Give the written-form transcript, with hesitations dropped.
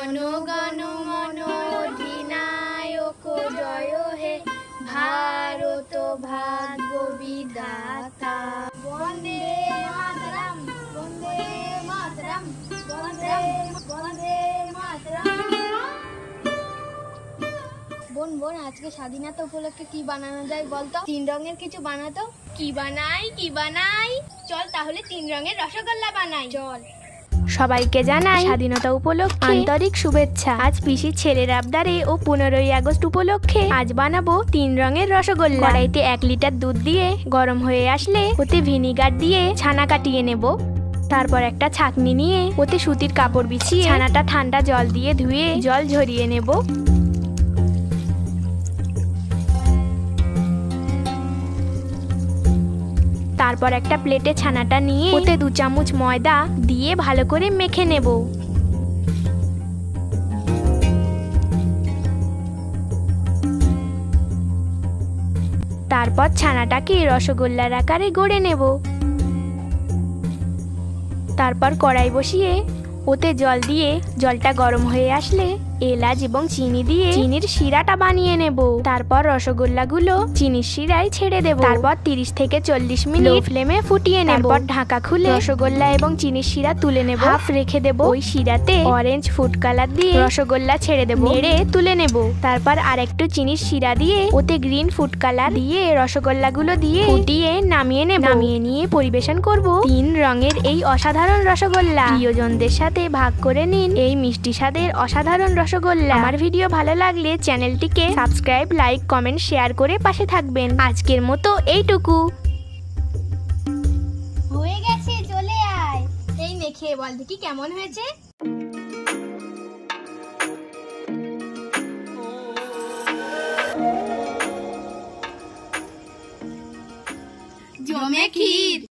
জনগণ মন অধিনায়ক জয় হে ভারত ভাগ্য বিধাতা। বন্দে মাতরম, বন্দে মাতরম, বন্দে বন্দে মাতরম। বোন বোন, আজকে স্বাধীনতা উপলক্ষে কি বানানো যায় বলতো? 3 রঙের কিছু বানাতো। কি বানাই? চল তাহলে 3 রঙের রসগোল্লা বানাই, চল। সবাইকে জানাই স্বাধীনতা উপলক্ষে আন্তরিক শুভেচ্ছা। আজ পিসির ছেলের আবদারে ও 15ই আগস্ট উপলক্ষে আজ বানাবো 3 রঙের রসগোল্লা। কড়াইতে 1 লিটার দুধ দিয়ে গরম হয়ে আসলে ওতে ভিনিগার দিয়ে ছানা কাটিয়ে নেব। তারপর একটা ছাঁকনি নিয়ে ওতে সুতির কাপড় বিছিয়ে ছানাটা ঠান্ডা জল দিয়ে ধুয়ে জল ঝরিয়ে নেব। তারপর একটা প্লেটে ছানাটা নিয়ে ওতে 2 চামচ ময়দা দিয়ে ভালো করে মেখে নেব। তারপর ছানাটাকে রসগোল্লার আকারে গড়ে নেব। তারপর কড়াই বসিয়ে ওতে জল দিয়ে জলটা গরম হয়ে আসলে এলাচ এবং চিনি দিয়ে চিনির শিরাটা বানিয়ে নেব। তারপর রসগোল্লাগুলো চিনির শিরায় ছেড়ে দেব। তারপর 30 থেকে 40 মিনিট ফ্লেমে ফুটিয়ে নেব। তারপর ঢাকা খুলে রসগোল্লা এবং চিনির শিরা তুলে নেব। হাফ রেখে দেব। ওই শিরাতে অরেঞ্জ ফুড কালার দিয়ে রসগোল্লা ছেড়ে দেব, নেড়ে তুলে নেব। তারপর আরেকটু চিনির শিরা দিয়ে ওতে গ্রিন ফুড কালার দিয়ে রসগোল্লাগুলো দিয়ে ফুটিয়ে নামিয়ে নেব। নামিয়ে নিয়ে পরিবেশন করব 3 রঙের এই অসাধারণ রসগোল্লা। প্রিয়জনদের সাথে ভাগ করে নিন এই মিষ্টি স্বাদের অসাধারণ রসগোল্লা। আমার ভিডিও ভালো লাগলে চ্যানেলটিকে সাবস্ক্রাইব, লাইক, কমেন্ট, শেয়ার করে পাশে থাকবেন। আজকের মতো এইটুকু। হয়ে গেছে, চলে আয়। এই নে, খেয়ে বল দেখি কেমন হয়েছে। জমে ক্ষীর।